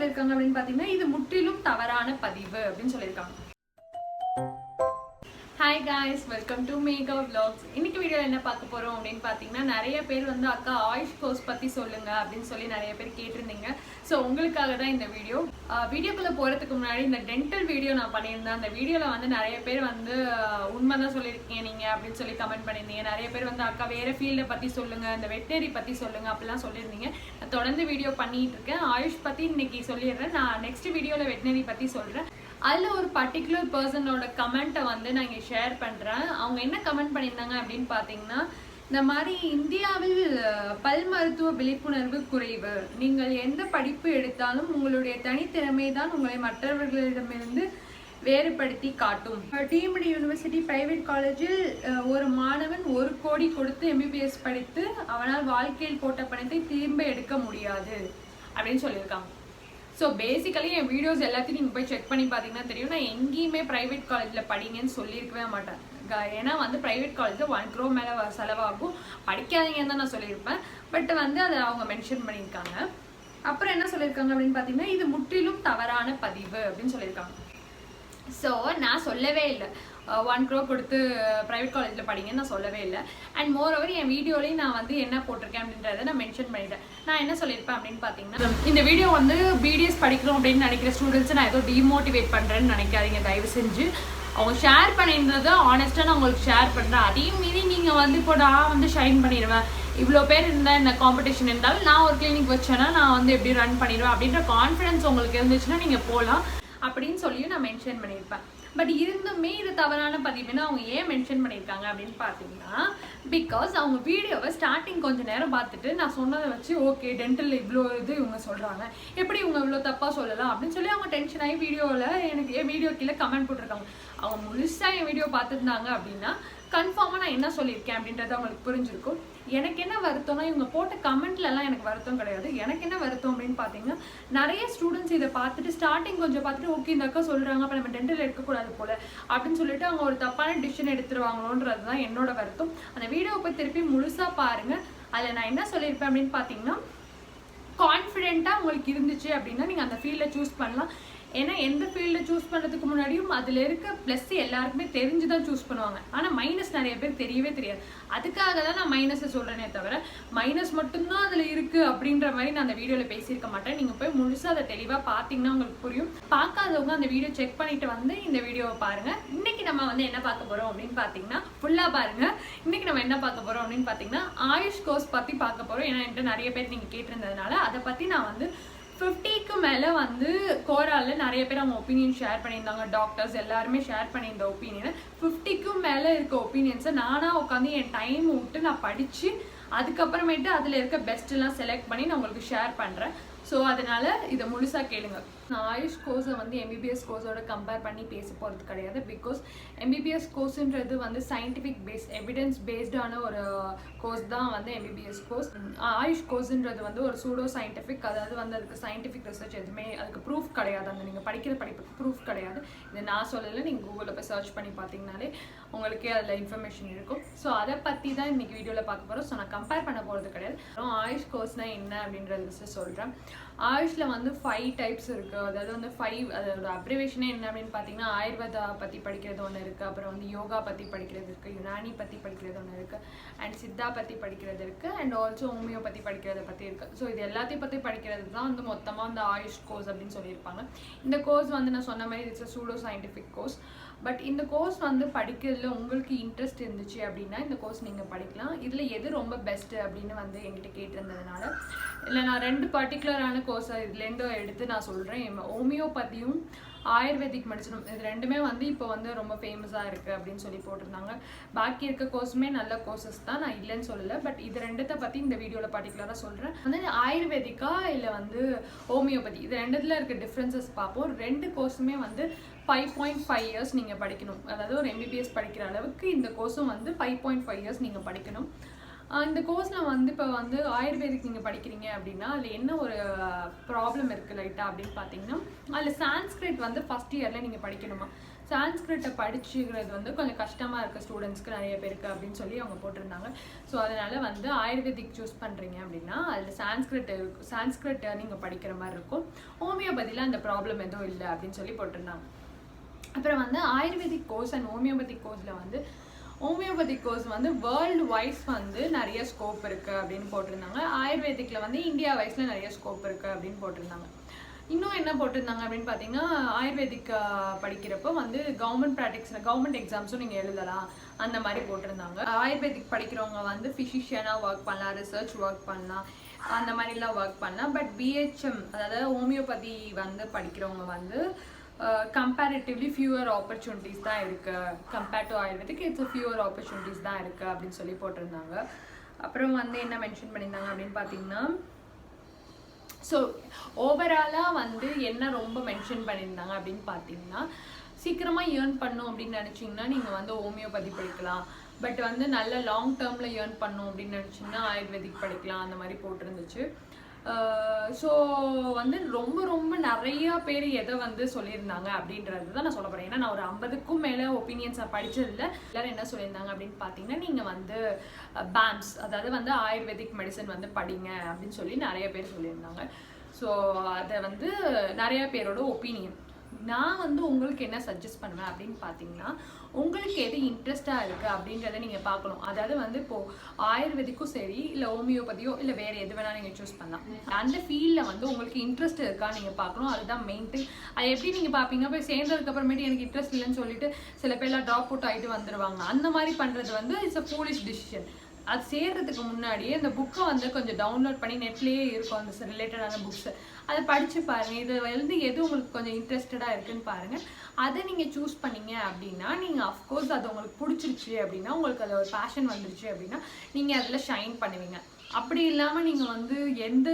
சொல்லிருக்காங்க அப்படினு பாத்தீங்கன்னா இது முற்றிலும் தவறான பதிவு அப்படினு சொல்லிருக்காங்க. Hi guys, welcome to Mega Vlogs. இன்னைக்கு வீடியோல என்ன பார்க்க போறோம் அப்படினு பாத்தீங்கன்னா நிறைய பேர் வந்து அக்கா ஆயுஷ் கோர்ஸ் பத்தி சொல்லுங்க அப்படினு சொல்லி நிறைய பேர் கேட்டிருந்தீங்க. சோ உங்களுக்காக தான் இந்த வீடியோக்குள்ள போறதுக்கு முன்னாடி இந்த டென்டல் வீடியோ நான் பண்ணியிருந்தேன். அந்த வீடியோல வந்து நிறைய பேர் வந்து உண்மைதான் சொல்லியிருக்கீங்க நீங்க அப்படின்னு சொல்லி கமெண்ட் பண்ணியிருந்தீங்க. நிறைய பேர் வந்து அக்கா வேற ஃபீல்டை பத்தி சொல்லுங்க, இந்த வெட்டரி பத்தி சொல்லுங்க அப்படிலாம் சொல்லியிருந்தீங்க. நான் தொடர்ந்து வீடியோ பண்ணிட்டு இருக்கேன். ஆயுஷ் பத்தி இன்னைக்கு சொல்லிடுறேன். நான் நெக்ஸ்ட் வீடியோல வெட்டனரி பத்தி சொல்றேன். அதில் ஒரு பர்டிகுலர் பர்சனோட கமெண்ட்டை வந்து நான் இங்கே ஷேர் பண்ணுறேன். அவங்க என்ன கமெண்ட் பண்ணியிருந்தாங்க அப்படின்னு பார்த்தீங்கன்னா, இந்த மாதிரி இந்தியாவில் பல் மருத்துவ விழிப்புணர்வு குறைவு, நீங்கள் எந்த படிப்பு எடுத்தாலும் உங்களுடைய தனித்திறமை தான் உங்களை மற்றவர்களிடமிருந்து வேறுபடுத்தி காட்டும். டீம்டு யூனிவர்சிட்டி பிரைவேட் காலேஜில் ஒரு மாணவன் 1 கோடி கொடுத்து MBBS படித்து அவனால் வாழ்க்கையில் போட்ட பணத்தை திரும்ப எடுக்க முடியாது அப்படின்னு சொல்லியிருக்காங்க. ஸோ பேசிக்கலி என் வீடியோஸ் எல்லாத்தையும் நீங்கள் போய் செக் பண்ணி பார்த்தீங்கன்னா தெரியும். நான் எங்கேயுமே ப்ரைவேட் காலேஜில் படிங்கன்னு சொல்லியிருக்கவே மாட்டேன். ஏன்னா வந்து ப்ரைவேட் காலேஜில் 1 crore மேலே செலவாகும், படிக்காதீங்கன்னு தான் நான் சொல்லியிருப்பேன். பட் வந்து அதை அவங்க மென்ஷன் பண்ணியிருக்காங்க. அப்புறம் என்ன சொல்லியிருக்காங்க அப்படின்னு பார்த்தீங்கன்னா இது முற்றிலும் தவறான பதிவு அப்படின்னு சொல்லியிருக்காங்க. ஸோ நான் சொல்லவே இல்லை 1 crore கொடுத்து ப்ரைவேட் காலேஜில் படிங்கன்னு நான் சொல்லவே இல்லை. அண்ட் மோர் ஓவர் என் வீடியோலையும் நான் வந்து என்ன போட்டிருக்கேன் அப்படின்றத நான் மென்ஷன் பண்ணிட்டேன். நான் என்ன சொல்லியிருப்பேன் அப்படின்னு பார்த்தீங்கன்னா, இந்த வீடியோ வந்து BDS படிக்கிறோம் அப்படின்னு நினைக்கிற ஸ்டூடெண்ட்ஸை நான் ஏதோ டிமோட்டிவேட் பண்ணுறேன்னு நினைக்காதீங்க தயவு செஞ்சு. அவங்க ஷேர் பண்ணியிருந்ததை ஆனஸ்ட்டாக நான் உங்களுக்கு ஷேர் பண்ணுறேன். அதையும் மீறி நீங்கள் வந்து இப்போ நான் வந்து ஷைன் பண்ணிடுவேன், இவ்வளோ பேர் இருந்தால் இந்த காம்படிஷன் இருந்தாலும் நான் ஒரு கிளினிக் வச்சேன்னா நான் வந்து எப்படி ரன் பண்ணிடுவேன் அப்படின்ற கான்ஃபிடன்ஸ் உங்களுக்கு இருந்துச்சுன்னா நீங்கள் போகலாம் அப்படின்னு சொல்லியும் நான் மென்ஷன் பண்ணியிருப்பேன். பட் இருந்துமே இது தவறான பதிவுன்னு அவங்க ஏன் மென்ஷன் பண்ணியிருக்காங்க அப்படின்னு பார்த்தீங்கன்னா, பிகாஸ் அவங்க வீடியோவை ஸ்டார்டிங் கொஞ்சம் நேரம் பார்த்துட்டு நான் சொன்னதை வச்சு ஓகே டென்டல் இவ்வளோ இது இவங்க சொல்கிறாங்க, எப்படி இவங்க இவ்வளோ தப்பாக சொல்லலாம் அப்படின்னு சொல்லி அவங்க டென்ஷன் ஆகி வீடியோவில் எனக்கு என் வீடியோ கீழே கமெண்ட் போட்டிருக்காங்க. அவங்க முழுசாக என் வீடியோ பார்த்துருந்தாங்க அப்படின்னா கன்ஃபார்மாக நான் என்ன சொல்லியிருக்கேன் அப்படின்றது அவங்களுக்கு புரிஞ்சிருக்கும். எனக்கு என்ன வருத்தம்னா இவங்க போட்ட கமெண்ட்லலாம் எனக்கு வருத்தம் கிடையாது. எனக்கு என்ன வருத்தம் அப்படின்னு பார்த்தீங்கன்னா, நிறைய ஸ்டூடெண்ட்ஸ் இதை பார்த்துட்டு ஸ்டார்டிங் கொஞ்சம் பார்த்துட்டு ஓகே இந்த அக்கா சொல்கிறாங்க அப்போ நம்ம டென்டல் எடுக்கக்கூடாது போல அப்படின்னு சொல்லிட்டு அவங்க ஒரு தப்பான டிசிஷன் எடுத்துருவாங்களோன்றது தான் என்னோட வருத்தம். அந்த வீடியோவை போய் திருப்பி முழுசாக பாருங்கள். அதில் நான் என்ன சொல்லியிருப்பேன் அப்படின்னு பார்த்தீங்கன்னா, கான்ஃபிடென்ட்டாக உங்களுக்கு இருந்துச்சு அப்படின்னா நீங்கள் அந்த ஃபீல்டை சூஸ் பண்ணலாம். ஏன்னா எந்த ஃபீல்டை சூஸ் பண்ணுறதுக்கு முன்னாடியும் அதில் இருக்க ப்ளஸ் எல்லாருக்குமே தெரிஞ்சு தான் சூஸ் பண்ணுவாங்க. ஆனால் மைனஸ் நிறைய பேர் தெரியவே தெரியாது. அதுக்காக தான் நான் மைனஸை சொல்கிறேனே தவிர மைனஸ் மட்டும்தான் அதில் இருக்குது அப்படின்ற மாதிரி நான் அந்த வீடியோவில் பேசியிருக்க மாட்டேன். நீங்கள் போய் முழுசாக அதை தெளிவாக பார்த்தீங்கன்னா உங்களுக்கு புரியும். பார்க்காதவங்க அந்த வீடியோ செக் பண்ணிவிட்டு வந்து இந்த வீடியோவை பாருங்கள். இன்றைக்கி நம்ம வந்து என்ன பார்க்க போகிறோம் அப்படின்னு பார்த்தீங்கன்னா, ஃபுல்லாக பாருங்கள். இன்றைக்கி நம்ம என்ன பார்க்க போகிறோம் அப்படின்னு பார்த்தீங்கன்னா ஆயுஷ் கோர்ஸ் பற்றி பார்க்க போகிறோம். ஏன்னா என்கிட்ட நிறைய பேர் நீங்கள் கேட்டிருந்ததுனால அதை பற்றி நான் வந்து 50க்கு மேலே வந்து கோராலில் நிறைய பேர் அவங்க ஒப்பீனியன் ஷேர் பண்ணியிருந்தாங்க. டாக்டர்ஸ் எல்லாருமே ஷேர் பண்ணியிருந்த ஒப்பீனியனை 50க்கும் மேலே இருக்க ஒப்பீனியன்ஸை நானாக உட்காந்து என் டைம் விட்டு நான் படித்து அதுக்கப்புறமேட்டு அதில் இருக்க பெஸ்ட்டெல்லாம் செலக்ட் பண்ணி நான் உங்களுக்கு ஷேர் பண்ணுறேன். ஸோ அதனால் இதை முழுசாக கேளுங்க. நான் ஆயுஷ் கோர்ஸை வந்து MBBS கோர்ஸோட கம்பேர் பண்ணி பேச போகிறது கிடையாது. பிகாஸ் MBBS கோர்ஸுன்றது வந்து சயின்டிஃபிக் எவிடன்ஸ் பேஸ்டான ஒரு கோர்ஸ் தான் வந்து MBBS கோர்ஸ். ஆயுஷ் கோர்ஸுன்றது வந்து ஒரு சூடோ சயின்டிஃபிக், அதாவது வந்து அதுக்கு சயின்டிஃபிக் ரிசர்ச் எதுவுமே அதுக்கு ப்ரூஃப் கிடையாது. அந்த நீங்கள் படிக்கிற படிப்புக்கு ப்ரூஃப் கிடையாது. இது நான் சொல்லலை, நீங்கள் கூகுளில் போய் சர்ச் பண்ணி பார்த்தீங்கனாலே உங்களுக்கே அதில் இன்ஃபர்மேஷன் இருக்கும். ஸோ அதை பற்றி தான் இன்றைக்கி வீடியோவில் பார்க்க போகிறோம். ஸோ நான் கம்பேர் பண்ண போகிறது கிடையாது. ஆயுஷ் கோர்ஸ்னால் என்ன அப்படின்றது சொல்கிறேன். ஆயுஷில் வந்து 5 டைப்ஸ் இருக்குது. அதாவது வந்து 5 அதோட அப்ரிவேஷனே என்ன அப்படின்னு பார்த்தீங்கன்னா, ஆயுர்வேதா பற்றி படிக்கிறது ஒன்று இருக்குது, அப்புறம் வந்து யோகா பற்றி படிக்கிறது இருக்குது, யுனானி பற்றி படிக்கிறது ஒன்று இருக்குது, அண்ட் சித்தா பற்றி படிக்கிறது இருக்குது, அண்ட் ஆல்சோ ஹோமியோபதி படிக்கிறத பற்றி இருக்குது. ஸோ இது எல்லாத்தையும் பற்றி படிக்கிறது தான் வந்து மொத்தமாக வந்து ஆயுஷ் கோர்ஸ் அப்படின்னு சொல்லியிருப்பாங்க. இந்த கோர்ஸ் வந்து நான் சொன்ன மாதிரி it's pseudo scientific course. But இந்த கோர்ஸ் வந்து படிக்கிறதுல உங்களுக்கு இன்ட்ரெஸ்ட் இருந்துச்சு அப்படின்னா இந்த கோர்ஸ் நீங்கள் படிக்கலாம். இதில் எது ரொம்ப பெஸ்ட்டு அப்படின்னு வந்து என்கிட்ட கேட்டிருந்ததுனால இல்லை நான் 2 பர்டிகுலரான கோர்ஸை இதுலேருந்து எடுத்து நான் சொல்கிறேன். ஹோமியோபதியும் ஆயுர்வேதிக் மெடிசனும் இது 2மே வந்து இப்போ வந்து ரொம்ப ஃபேமஸாக இருக்குது அப்படின்னு சொல்லி போட்டிருந்தாங்க. பாக்கி இருக்க கோர்ஸுமே நல்ல கோர்சஸ் தான், நான் இல்லைன்னு சொல்லலை. பட் இது 2த்தை பற்றி இந்த வீடியோவில் பர்டிகுலராக சொல்கிறேன். வந்து ஆயுர்வேதிக்கா இல்லை வந்து ஹோமியோபதி இது 2த்தில் இருக்க டிஃப்ரென்சஸ் பார்ப்போம். 2 கோர்ஸுமே வந்து 5.5 years நீங்கள் படிக்கணும். அதாவது ஒரு MBBS படிக்கிற அளவுக்கு இந்த கோர்ஸும் வந்து 5.5 years நீங்கள் படிக்கணும். இந்த கோர்ஸில் வந்து இப்போ வந்து ஆயுர்வேதிக் நீங்கள் படிக்கிறீங்க அப்படின்னா அதில் என்ன ஒரு ப்ராப்ளம் இருக்குது லைட்டாக அப்படின்னு பார்த்தீங்கன்னா, அதில் சான்ஸ்கிரிட் வந்து ஃபஸ்ட் இயரில் நீங்கள் படிக்கணுமா. சான்ஸ்கிரிட்டை படிச்சுக்கிறது வந்து கொஞ்சம் கஷ்டமாக இருக்குது ஸ்டூடெண்ட்ஸ்க்கு நிறைய பேருக்கு அப்படின்னு சொல்லி அவங்க போட்டிருந்தாங்க. ஸோ அதனால் வந்து ஆயுர்வேதிக் சூஸ் பண்ணுறீங்க அப்படின்னா அதில் சான்ஸ்கிரிட்டை நீங்கள் படிக்கிற மாதிரி இருக்கும். ஹோமியோபதியில் அந்த ப்ராப்ளம் எதுவும் இல்லை அப்படின்னு சொல்லி போட்டிருந்தாங்க. அப்புறம் வந்து ஆயுர்வேதிக் கோர்ஸ் அண்ட் ஹோமியோபதிக் கோர்ஸில் வந்து ஹோமியோபதிக் கோர்ஸ் வந்து வேர்ல்டு வைஸ் வந்து நிறைய ஸ்கோப் இருக்குது அப்படின்னு போட்டிருந்தாங்க. ஆயுர்வேதிக்கில் வந்து இந்தியா வைஸில் நிறைய ஸ்கோப் இருக்குது அப்படின்னு போட்டிருந்தாங்க. இன்னும் என்ன போட்டிருந்தாங்க அப்படின்னு பார்த்தீங்கன்னா, ஆயுர்வேதிக் படிக்கிறப்போ வந்து கவர்மெண்ட் எக்ஸாம்ஸும் நீங்கள் எழுதலாம் அந்த மாதிரி போட்டிருந்தாங்க. ஆயுர்வேதிக் படிக்கிறவங்க வந்து ஃபிசிஷியனாக ஒர்க் பண்ணலாம், ரிசர்ச் ஒர்க் பண்ணலாம், அந்த மாதிரிலாம் ஒர்க் பண்ணலாம். பட் பிஹெச்எம் அதாவது ஹோமியோபதி வந்து படிக்கிறவங்க வந்து கம்பேரிட்டிவ்லி ஃபியூவர் ஆப்பர்ச்சுனிட்டிஸ் தான் இருக்குது. Compared to ayurvedic it's fewer opportunities தான் இருக்குது அப்படின்னு சொல்லி போட்டிருந்தாங்க. அப்புறம் வந்து என்ன மென்ஷன் பண்ணியிருந்தாங்க அப்படின்னு பார்த்தீங்கன்னா, ஸோ ஓவராலாக வந்து என்ன ரொம்ப மென்ஷன் பண்ணியிருந்தாங்க அப்படின்னு பார்த்தீங்கன்னா, சீக்கிரமாக ஏர்ன் பண்ணும் அப்படின்னு நினச்சிங்கன்னா நீங்கள் வந்து ஹோமியோபதி படிக்கலாம். பட் வந்து நல்ல லாங் டேர்மில் ஏர்ன் பண்ணும் அப்படின்னு நினச்சிங்கன்னா ஆயுர்வேதிக் படிக்கலாம் அந்த மாதிரி போட்டிருந்துச்சு. ஸோ வந்து ரொம்ப ரொம்ப நிறையா பேர் எதை வந்து சொல்லியிருந்தாங்க அப்படின்றது தான் நான் சொல்ல போகிறேன். ஏன்னா நான் ஒரு 50க்கும் மேலே ஒப்பீனியன்ஸை படித்ததில்ல. எல்லோரும் என்ன சொல்லியிருந்தாங்க அப்படின்னு பார்த்தீங்கன்னா, நீங்கள் வந்து பேம்ஸ் அதாவது வந்து ஆயுர்வேதிக் மெடிசன் வந்து படிங்க அப்படின்னு சொல்லி நிறைய பேர் சொல்லியிருந்தாங்க. ஸோ அதை வந்து நிறையா பேரோட ஒப்பீனியன். நான் வந்து உங்களுக்கு என்ன சஜஸ்ட் பண்ணுவேன் அப்படின்னு பார்த்தீங்கன்னா, உங்களுக்கு எது இன்ட்ரெஸ்டாக இருக்குது அப்படின்றத நீங்கள் பார்க்கணும். அதாவது வந்து இப்போது ஆயுர்வேதிக்கும் சரி, இல்லை ஹோமியோபதியோ இல்லை வேறு எது வேணால் நீங்கள் சூஸ் பண்ணலாம். அந்த ஃபீல்டில் வந்து உங்களுக்கு இன்ட்ரெஸ்ட் இருக்கா நீங்கள் பார்க்கணும். அதுதான் மெயின் திங். அது எப்படி நீங்கள் பார்ப்பீங்க, போய் சேர்ந்ததுக்கப்புறமேட்டு எனக்கு இன்ட்ரெஸ்ட் இல்லைன்னு சொல்லிட்டு சில பேர்லாம் ட்ராப் அவுட் ஆகிட்டு வந்துடுவாங்க. அந்த மாதிரி பண்ணுறது வந்து இட்ஸ் அ ஃபூலிஷ் டிசிஷன். அது சேர்றதுக்கு முன்னாடியே இந்த புக்கை வந்து கொஞ்சம் டவுன்லோட் பண்ணி நெட்லேயே இருக்கும் அந்த ரிலேட்டடான புக்ஸு, அதை படித்து பாருங்கள். இது வந்து எது உங்களுக்கு கொஞ்சம் இன்ட்ரெஸ்டடாக இருக்குதுன்னு பாருங்கள். அதை நீங்கள் சூஸ் பண்ணீங்க அப்படின்னா, நீங்கள் அஃப்கோர்ஸ் அது உங்களுக்கு பிடிச்சிருச்சு அப்படின்னா, உங்களுக்கு அதில் ஒரு பேஷன் வந்துருச்சு அப்படின்னா நீங்கள் அதில் ஷைன் பண்ணுவீங்க. அப்படி இல்லாமல் நீங்கள் வந்து எந்த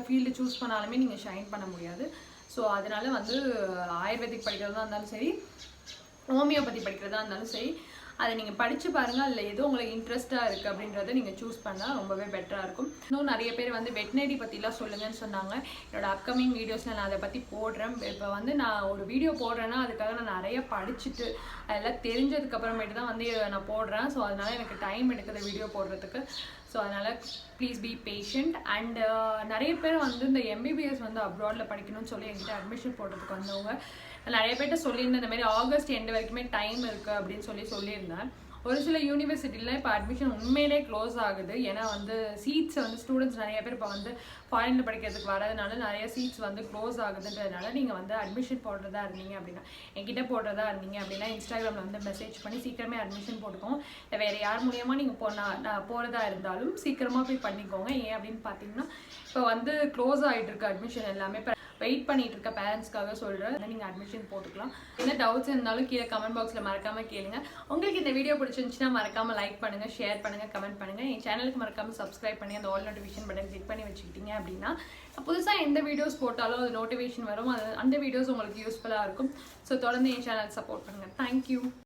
ஃபீல்டு சூஸ் பண்ணாலுமே நீங்கள் ஷைன் பண்ண முடியாது. ஸோ அதனால் வந்து ஆயுர்வேதிக் படிக்கிறதா இருந்தாலும் சரி, ஹோமியோபதி படிக்கிறதா இருந்தாலும் சரி, அதை நீங்கள் படித்து பாருங்கள். அதில் எதுவும் உங்களுக்கு இன்ட்ரெஸ்ட்டாக இருக்குது அப்படின்றத நீங்கள் சூஸ் பண்ணால் ரொம்பவே பெட்டராக இருக்கும். இன்னும் நிறைய பேர் வந்து வெட்னரி பற்றிலாம் சொல்லுங்கன்னு சொன்னாங்க. என்னோடய அப்கமிங் வீடியோஸில் நான் அதை பற்றி போடுறேன். இப்போ வந்து நான் ஒரு வீடியோ போடுறேன்னா அதுக்காக நான் நிறைய படிச்சுட்டு அதெல்லாம் தெரிஞ்சதுக்கப்புறமேட்டு தான் வந்து நான் போடுறேன். ஸோ அதனால் எனக்கு டைம் எடுக்குது வீடியோ போடுறதுக்கு. ஸோ அதனால் ப்ளீஸ் பி பேஷண்ட். அண்ட் நிறைய பேர் வந்து இந்த எம்பிபிஎஸ் வந்து அப்ராடில் படிக்கணும்னு சொல்லி என்கிட்ட அட்மிஷன் போடுறதுக்கு வந்தவங்க நிறைய பேர்கிட்ட சொல்லியிருந்தேன். இந்த மாதிரி ஆகஸ்ட் எண்டு வரைக்குமே டைம் இருக்குது அப்படின்னு சொல்லியிருந்தேன். ஒரு சில யூனிவர்சிட்டியில் இப்போ அட்மிஷன் உண்மையிலே க்ளோஸ் ஆகுது. ஏன்னா வந்து சீட்ஸை வந்து ஸ்டூடெண்ட்ஸ் நிறைய பேர் இப்போ வந்து ஃபாரினில் படிக்கிறதுக்கு வரதுனால நிறைய சீட்ஸ் வந்து க்ளோஸ் ஆகுதுன்றதுனால நீங்கள் வந்து அட்மிஷன் போடுறதா இருந்தீங்க அப்படின்னா, என்கிட்ட போடுறதா இருந்தீங்க அப்படின்னா இன்ஸ்டாகிராமில் வந்து மெசேஜ் பண்ணி சீக்கிரமே அட்மிஷன் போட்டுக்கோங்க. இல்லை வேறு யார் மூலியமாக நீங்கள் நான் போகிறதா இருந்தாலும் சீக்கிரமாக போய் பண்ணிக்கோங்க. ஏன் அப்படின்னு பார்த்தீங்கன்னா, இப்போ வந்து க்ளோஸ் ஆகிட்டு இருக்கு அட்மிஷன் எல்லாமே. இப்போ வெயிட் பண்ணிட்டு இருக்க பேரண்ட்ஸ்க்காக சொல்கிறேன். நீங்கள் அட்மிஷன் போட்டுக்கலாம். என்ன டவுட்ஸ் இருந்தாலும் கீழே கமெண்ட் பாக்ஸில் மறக்காமல் கேளுங்க. உங்களுக்கு இந்த வீடியோ பிடிச்சிருந்துச்சுன்னா மறக்காமல் லைக் பண்ணுங்கள், ஷேர் பண்ணுங்கள், கமெண்ட் பண்ணுங்கள். என் சேனலுக்கு மறக்காமல் சப்ஸ்கிரைப் பண்ணி அந்த ஆல் நோட்டிஃபிகேஷன் பட்டன் கிளிக் பண்ணி வச்சுக்கிட்டீங்க அப்படின்னா புதுசாக எந்த வீடியோஸ் போட்டாலும் அது நோட்டிஃபிகேஷன் வரும். அந்த வீடியோஸ் உங்களுக்கு யூஸ்ஃபுல்லாக இருக்கும். ஸோ தொடர்ந்து என் சேனல் சப்போர்ட் பண்ணுங்கள். தேங்க்யூ.